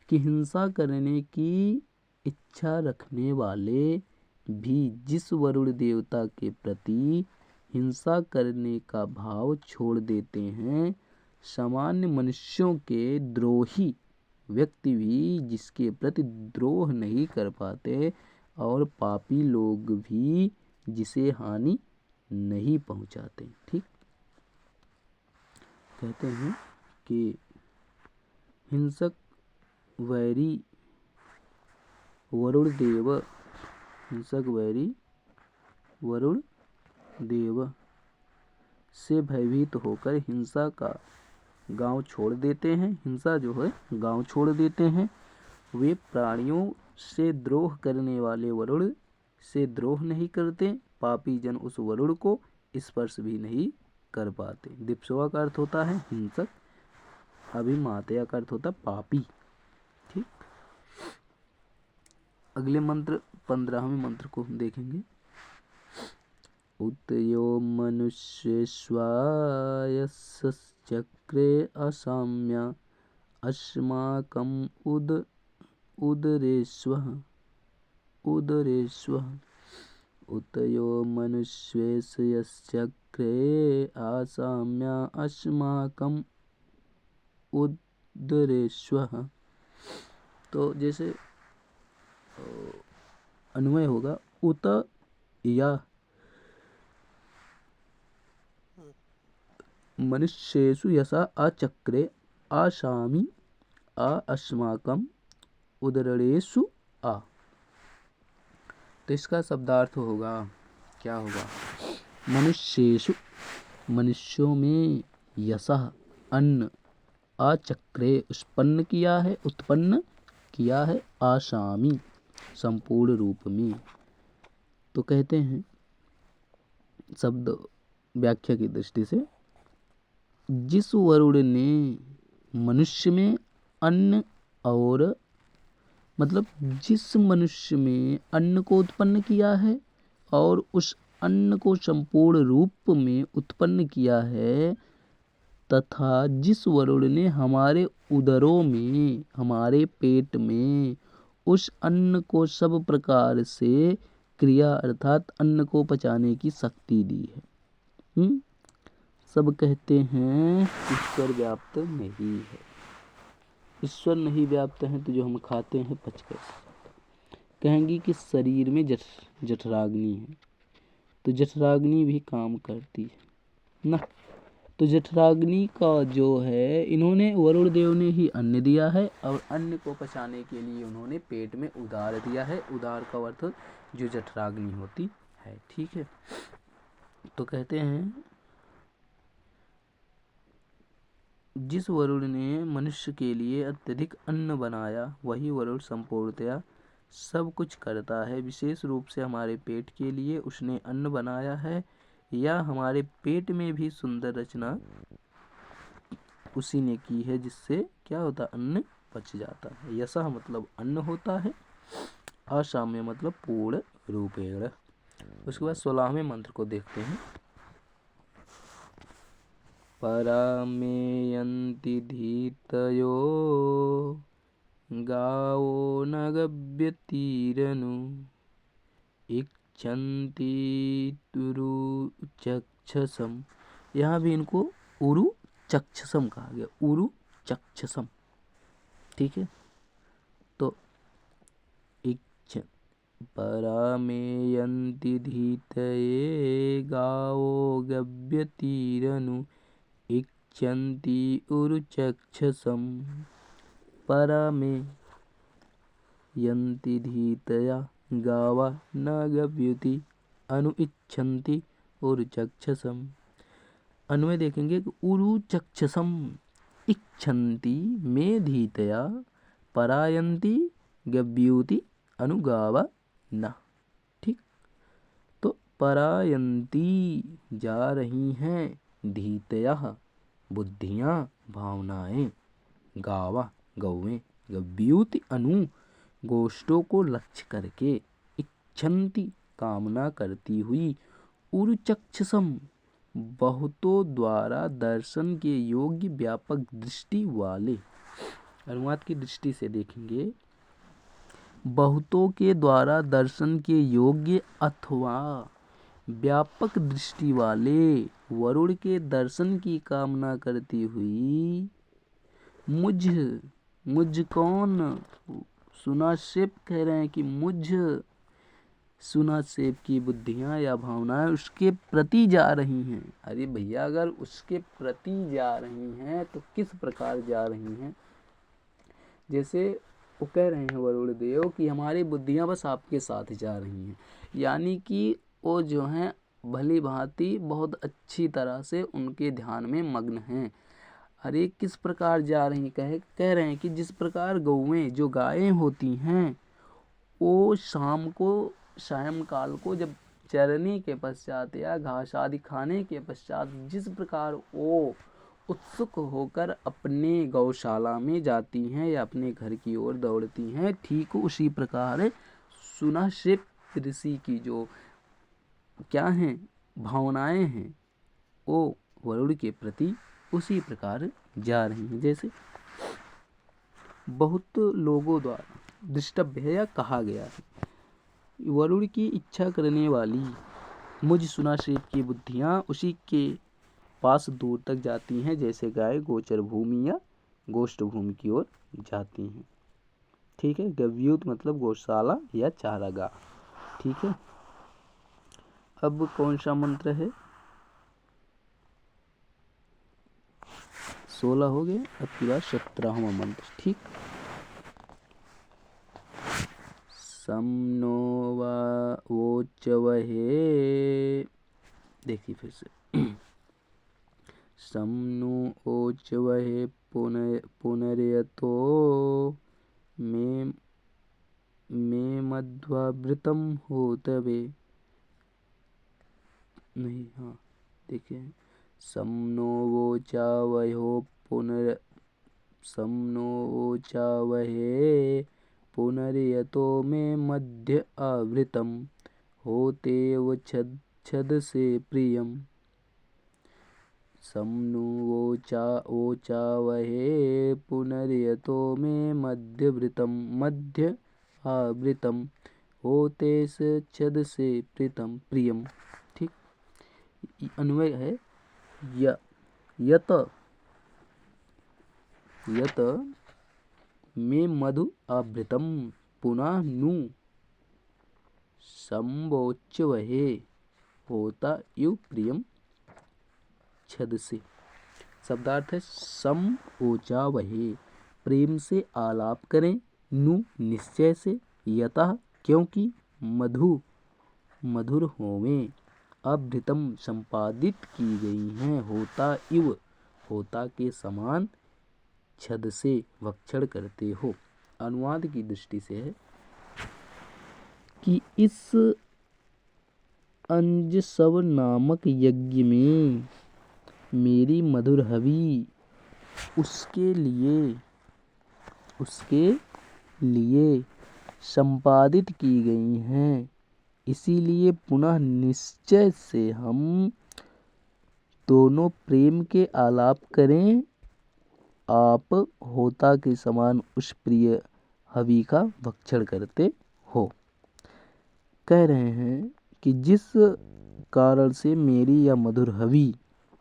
कि हिंसा करने की इच्छा रखने वाले भी जिस वरुण देवता के प्रति हिंसा करने का भाव छोड़ देते हैं, सामान्य मनुष्यों के द्रोही व्यक्ति भी जिसके प्रति द्रोह नहीं कर पाते, और पापी लोग भी जिसे हानि नहीं पहुंचाते। ठीक, कहते हैं कि हिंसक वैरी वरुण देव, हिंसक वैरी वरुण देव से भयभीत होकर हिंसा का गांव छोड़ देते हैं। हिंसा जो है गांव छोड़ देते हैं। वे प्राणियों से द्रोह करने वाले वरुण से द्रोह नहीं करते, पापी जन उस वरुण को स्पर्श भी नहीं कर पाते। दीप्सवा का अर्थ होता है हिंसक, अभिमातया का अर्थ होता है पापी। ठीक, अगले मंत्र 15वें मंत्र को हम देखेंगे। उतयो मनुष्येष्वायश्चक्रे असाम्य अस्माकं उदरेष्वः। उतयो मनुष्येष्वश्चक्रे चक्रे आसाम्या अस्माकम उदरेष्वः। तो जैसे अन्वय होगा उत या मनुष्येषु यसा अचक्रे आशामि आ अस्माकम उदरेषु आ। तो इसका शब्दार्थ होगा, क्या होगा? मनुष्येषु, मनुष्यों में, यशः अन्न, आचक्रे उत्पन्न किया है, उत्पन्न किया है, आशामी संपूर्ण रूप में। तो कहते हैं शब्द व्याख्या की दृष्टि से, जिस वरुण ने मनुष्य में अन्न और मतलब जिस मनुष्य में अन्न को उत्पन्न किया है और उस अन्न को संपूर्ण रूप में उत्पन्न किया है, तथा जिस वरुण ने हमारे उदरों में, हमारे पेट में उस अन्न को सब प्रकार से क्रिया अर्थात अन्न को पचाने की शक्ति दी है। सब कहते हैं ईश्वर व्याप्त नहीं है। ईश्वर नहीं व्याप्त है तो जो हम खाते हैं पच कैसे जाता? कहेंगी कि शरीर में जठराग्नि है, तो जठराग्नि भी काम करती है ना। तो जठराग्नि का जो है, इन्होंने वरुण देव ने ही अन्न दिया है और अन्न को पचाने के लिए उन्होंने पेट में उदार दिया है। उदार का अर्थ जो जठराग्नि होती है, ठीक है। तो कहते हैं जिस वरुण ने मनुष्य के लिए अत्यधिक अन्न बनाया, वही वरुण संपूर्णतया सब कुछ करता है। विशेष रूप से हमारे पेट के लिए उसने अन्न बनाया है, या हमारे पेट में भी सुंदर रचना उसी ने की है, जिससे क्या होता? अन्न पच जाता है। यशः मतलब अन्न होता है, असाम्य मतलब पूर्ण रूपेण। उसके बाद 16वें मंत्र को देखते हैं। परामेयन्ति धीतयो गावो न गव्यतीरनु इच्छन्ति तुरु चक्षसम। यहाँ भी इनको उरु चक्षसम कहा गया, उरु चक्षसम, ठीक है। तो परामेयन्ति धीतये गावो गव्यतीरनु इच्छन्ति उरुचक्षसम। परमे यन्ति धीतया गावा न गव्यति अनु इच्छन्ति उरुचक्षसम। अन्वय देखेंगे कि उरुचक्षसम इच्छन्ति में धीतया परायन्ति गव्यूति अनुगावा न, ठीक। तो परायन्ति जा रही हैं, धीतया बुद्धियाँ, भावनाएं, गावा गौवें, गव्यूति अनु गोष्ठों को लक्ष्य करके, इच्छन्ति कामना करती हुई, उरुचक्षसम बहुतों द्वारा दर्शन के योग्य व्यापक दृष्टि वाले। अनुवाद की दृष्टि से देखेंगे, बहुतों के द्वारा दर्शन के योग्य अथवा व्यापक दृष्टि वाले वरुण के दर्शन की कामना करती हुई मुझ कौन? सुनासेप कह रहे हैं कि मुझ सुनासेप की बुद्धियां या भावनाएं उसके प्रति जा रही हैं। अरे भैया, अगर उसके प्रति जा रही हैं तो किस प्रकार जा रही हैं? जैसे वो कह रहे हैं वरुण देव कि हमारी बुद्धियां बस आपके साथ जा रही हैं, यानी कि वो जो हैं भली भांति बहुत अच्छी तरह से उनके ध्यान में मग्न हैं। अरे किस प्रकार जा रही? कह रहे हैं कि जिस प्रकार गौएं, जो गायें होती हैं, वो सायंकाल को जब चरने के पश्चात या घास आदि खाने के पश्चात जिस प्रकार वो उत्सुक होकर अपने गौशाला में जाती हैं या अपने घर की ओर दौड़ती हैं, ठीक उसी प्रकार सुनासेप ऋषि की जो क्या हैं भावनाएं हैं, वो वरुण के प्रति उसी प्रकार जा रही हैं। जैसे बहुत लोगों द्वारा दृष्टव्य है या कहा गया है, वरुण की इच्छा करने वाली मुझ सुनासेब की बुद्धियाँ उसी के पास दूर तक जाती हैं जैसे गाय गोचर भूमि या गोष्ठ भूमि की ओर जाती हैं। ठीक है, गव्यूत मतलब गौशाला या चारागाह। ठीक है, अब कौन सा मंत्र है? 16 हो गए, अब की बात 17वां मंत्र। ठीक, सम नो वोचवहे, देखिए फिर से सम नो ओचवहे पुनर्यतो मे मध्वावृतम होतवे, नहीं, हाँ देखिए, सम नो वोचावहो पुनर्यतो मे मध्य आवृतम होतेव छद से प्रियम। सम नु वोचावहे पुनर्यतो मे मध्य आवृतम होते छद से प्रियम। ठीक, अन्वय है यत मे मधु आवृतम पुनः नु संवोच्यवहे होता यु प्रियम छद से। शब्दार्थ है सम ओचावहे, प्रेम से आलाप करें, नु निश्चय से, यतः क्योंकि, मधुर होवें, अभृतम संपादित की गई हैं, होता इव होता के समान, छद से भक्षण करते हो। अनुवाद की दृष्टि से है कि इस अंजसव नामक यज्ञ में मेरी मधुर हवि उसके लिए संपादित की गई हैं, इसीलिए पुनः निश्चय से हम दोनों प्रेम के आलाप करें, आप होता के समान उस प्रिय हवि का भक्षण करते हो। कह रहे हैं कि जिस कारण से मेरी या मधुर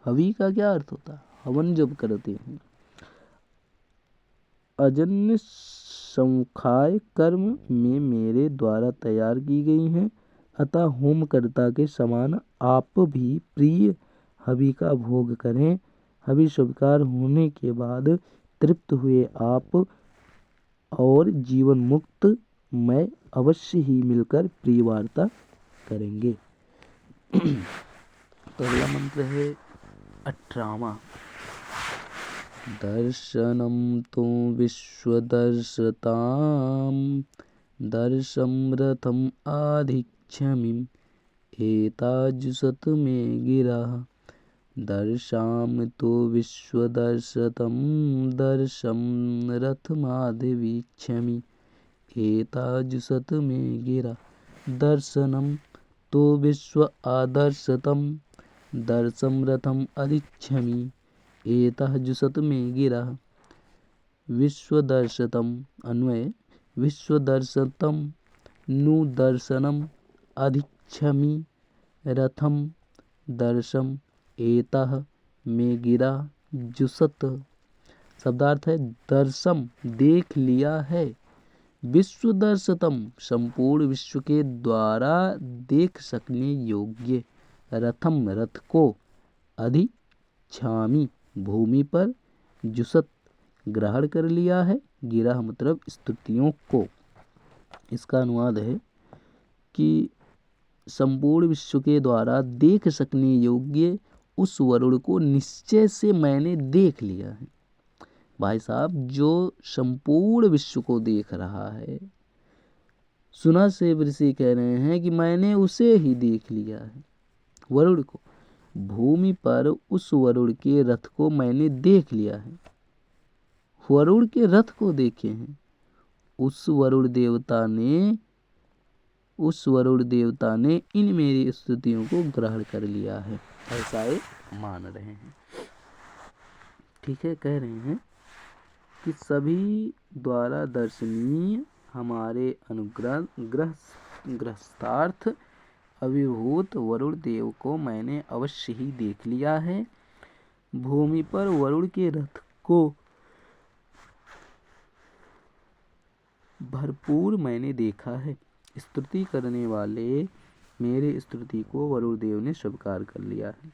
हवि का क्या अर्थ होता है? हवन जब करते हैं, अजन्य संखाय कर्म में मेरे द्वारा तैयार की गई हैं, अतः होमकर्ता के समान आप भी प्रिय हवि का भोग करें। हवि स्वीकार होने के बाद तृप्त हुए आप और जीवन मुक्त मैं अवश्य ही मिलकर प्रिय वार्ता करेंगे। तो अगला मंत्र है 18वां। दर्शनम तो विश्वदर्शताम दर्शम रथम आधिक्षमिम एताजुसत में गिरा। दर्शाम तो विश्वदर्शतम दर्शम रथमाधिवीक्षमि एताजुसत में गिरा। दर्शनम तो विश्व आदर्शतम दर्शम रथम अधिक्षमि एताजुसत में गिरा। विश्वदर्शतम अन्वय विश्वदर्शतम नु दर्शनम अधिक्षमि रथम दर्शम एतः में गिरा जुसत। शब्दार्थ है दर्शम देख लिया है, विश्वदर्शतम संपूर्ण विश्व के द्वारा देख सकने योग्य, रथम रथ को, अधिक्षामि भूमि पर, जुसत ग्रहण कर लिया है, गिरा मतलब स्तुतियों को। इसका अनुवाद है कि संपूर्ण विश्व के द्वारा देख सकने योग्य उस वरुण को निश्चय से मैंने देख लिया है। भाई साहब, जो संपूर्ण विश्व को देख रहा है, सुनासेब ऋषि कह रहे हैं कि मैंने उसे ही देख लिया है, वरुण को। भूमि पर उस वरुण के रथ को मैंने देख लिया है। वरुण के रथ को देखे हैं। उस वरुण देवता ने इन मेरी स्तुतियों को ग्रहण कर लिया है, ऐसा ये मान रहे हैं। ठीक है, कह रहे हैं कि सभी द्वारा दर्शनीय हमारे अनुग्रह ग्रहस्थार्थ अभिभूत वरुण देव को मैंने अवश्य ही देख लिया है। भूमि पर वरुण के रथ को भरपूर मैंने देखा है। स्तुति करने वाले मेरे स्तुति को वरुण देव ने स्वीकार कर लिया है।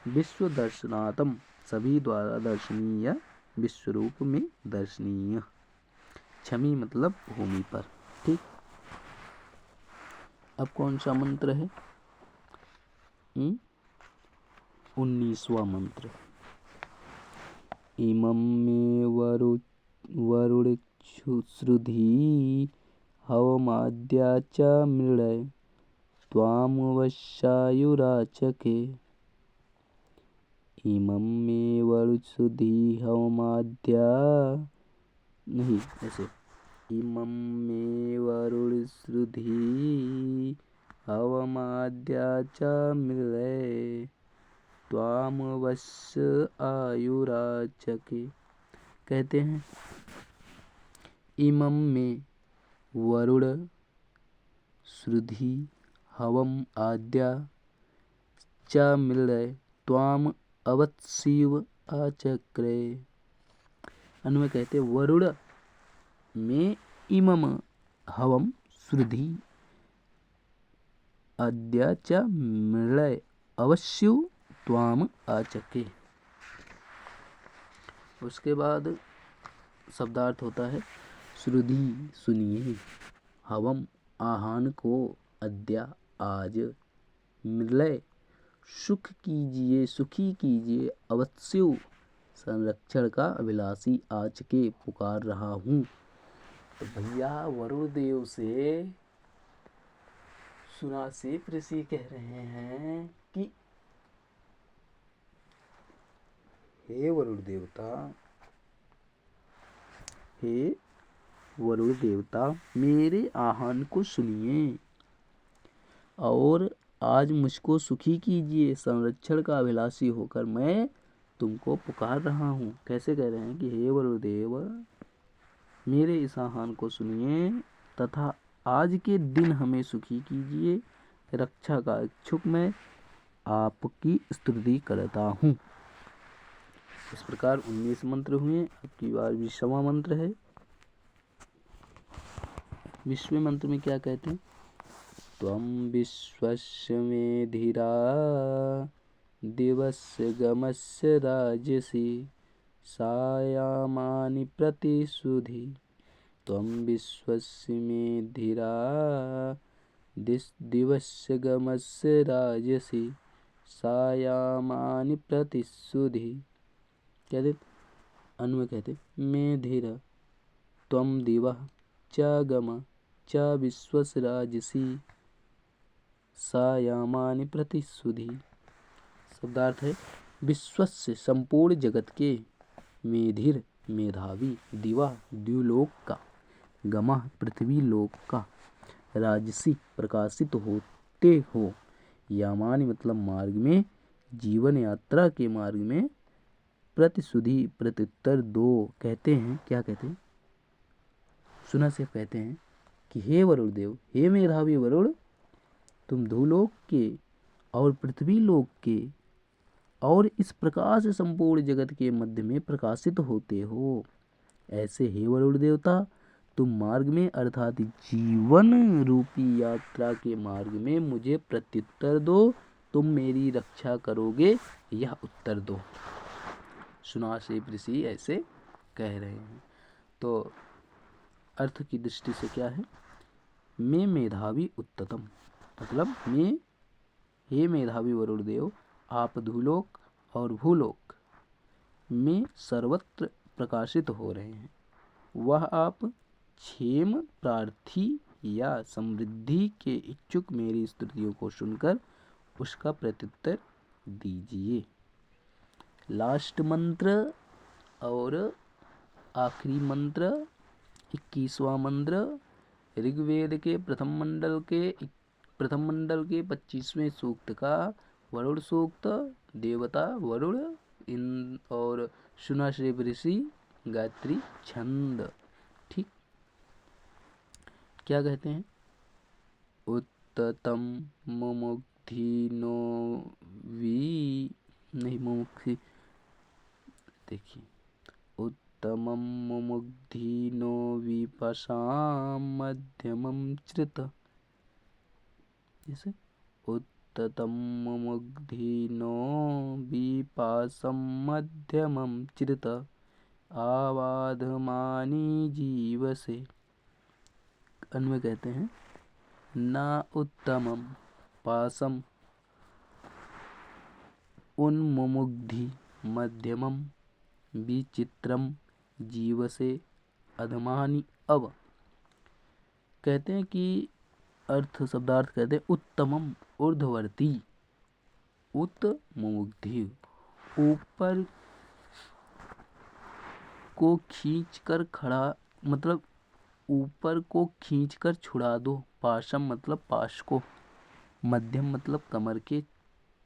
विश्व दर्शनातम, सभी द्वारा दर्शनीय, विश्व रूप में दर्शनीय। छमी मतलब भूमि पर। ठीक, अब कौन सा मंत्र है? 19वां मंत्र। इमं मे वरुणश्रुधी हवमाद्या च मृळय त्वामवश्यायुराचके। इमं मे वरुणश्रुधी हवमाद्या, नहीं ऐसे, इमं मे वरुणश्रुधी हवमाद्या च मृळय त्वामवश्य आयुराचके। कहते हैं इमं में वरुण श्रुधि हवम आद्या च मृळय त्वाम अवत्सिव आचक्रे। अन्वय कहते वरुण में इमम हवम श्रुधि आद्या च मृळय अवश्यु त्वाम आचके। उसके बाद शब्दार्थ होता है श्रुधि सुनिए, हवम आहान को, अद्या आज, मृलय सुख कीजिए, सुखी कीजिए, अवत्स्यु संरक्षण का अभिलाषी, आचके पुकार रहा हूँ। तो भैया वरुण देव से सुनासिप ऋषि कह रहे हैं कि हे वरुण देवता, हे वरुण देवता, मेरे आह्वान को सुनिए और आज मुझको सुखी कीजिए। संरक्षण का अभिलाषी होकर मैं तुमको पुकार रहा हूँ। कैसे कह रहे हैं कि हे वरुण देव, मेरे इस आह्वान को सुनिए तथा आज के दिन हमें सुखी कीजिए। रक्षा का इच्छुक मैं आपकी स्तुति करता हूँ। इस प्रकार 19 मंत्र हुए। आपकी बार 20वां मंत्र है। 20वें मंत्र में क्या कहते हैं? त्वं विश्वस्य मेधिरा दिवस्य गमस्य राजसी सायामानि प्रतिशुधि। त्वं विश्वस्य मेधिरा दिवस्य गमस्य राजसी सायामानि प्रतिशुधि। कहते अन्वय कहते मेधिर त्वं दिवः च गम च विश्वस्य राजसी सायामानि प्रतिशुधि। शब्दार्थ है विश्वस्य संपूर्ण जगत के, मेधिर मेधावी, दिवा द्युलोक का, गमः पृथ्वी लोक का, राजसी प्रकाशित होते हो, यामानि मतलब मार्ग में, जीवन यात्रा के मार्ग में, प्रतिशुधि प्रत्युत्तर दो। कहते हैं क्या कहते हैं? सुना से कहते हैं कि हे वरुण देव, हे मेधावी वरुण, तुम धूलोक के और पृथ्वी लोक के और इस प्रकार से संपूर्ण जगत के मध्य में प्रकाशित होते हो। ऐसे हे वरुण देवता, तुम मार्ग में अर्थात जीवन रूपी यात्रा के मार्ग में मुझे प्रत्युत्तर दो। तुम मेरी रक्षा करोगे, यह उत्तर दो। सुनासिप ऋषि ऐसे कह रहे हैं। तो अर्थ की दृष्टि से क्या है? मैं मेधावी उत्तम, मतलब मैं, हे मेधावी वरुण देव, आप धूलोक और भूलोक में सर्वत्र प्रकाशित हो रहे हैं। वह आप क्षेम प्रार्थी या समृद्धि के इच्छुक मेरी स्तुतियों को सुनकर उसका प्रत्युत्तर दीजिए। लास्ट मंत्र और आखिरी मंत्र 21वां मंत्र ऋग्वेद के प्रथम मंडल के 25वें सूक्त का वरुण सूक्त, देवता वरुण और सुनासिप ऋषि गायत्री छंद। ठीक, क्या कहते हैं? उत्तम मुमुग्धिनो वी नहीं मुमुक्षि देखिए उत्तमं मुमुग्धिनो विपशां मध्यमं चृत जैसे उत्तमं मुमुग्धिनो विपासं मध्यमं चिरत आवाधमानी जीवसे। अन्वय कहते हैं न उत्तमम पासम उन्मुमुग्धि मध्यमम विचित्रम जीवसे अधमानी अव। कहते हैं कि अर्थ शब्दार्थ कहते हैं उत्तमम ऊर्ध्ववर्ती, उत्मुमुग्धि ऊपर को खींच कर खड़ा मतलब ऊपर को खींच कर छुड़ा दो, पाशम मतलब पाश को, मध्यम मतलब कमर के,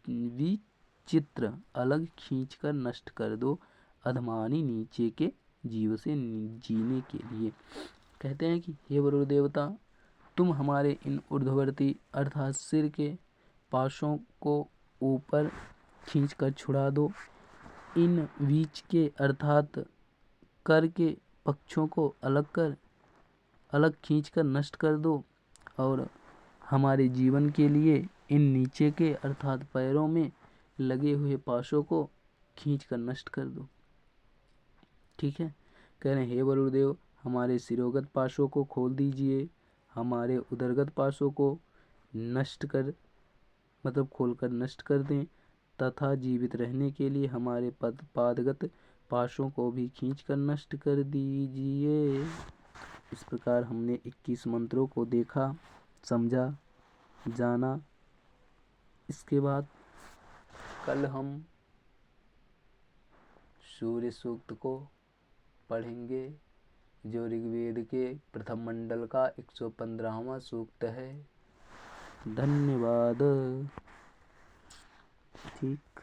विचित्र अलग खींच कर नष्ट कर दो, अधमानी नीचे के जीव से जीने के लिए। कहते हैं कि हे वरुण देवता तुम हमारे इन ऊर्ध्ववर्ती अर्थात सिर के पाशों को ऊपर खींच कर छुड़ा दो, इन बीच के अर्थात कर के पक्षों को अलग खींचकर नष्ट कर दो, और हमारे जीवन के लिए इन नीचे के अर्थात पैरों में लगे हुए पाशों को खींचकर नष्ट कर दो। ठीक है, कह रहे हैं हे वरुणदेव हमारे शिरोगत पाशों को खोल दीजिए, हमारे उदरगत पाशों को नष्ट कर मतलब खोलकर नष्ट कर दें, तथा जीवित रहने के लिए हमारे पादगत पाशों को भी खींचकर नष्ट कर दीजिए। इस प्रकार हमने 21 मंत्रों को देखा, समझा, जाना। इसके बाद कल हम सूर्य सूक्त को पढ़ेंगे जो ऋग्वेद के प्रथम मंडल का 115वां सूक्त है। धन्यवाद। ठीक।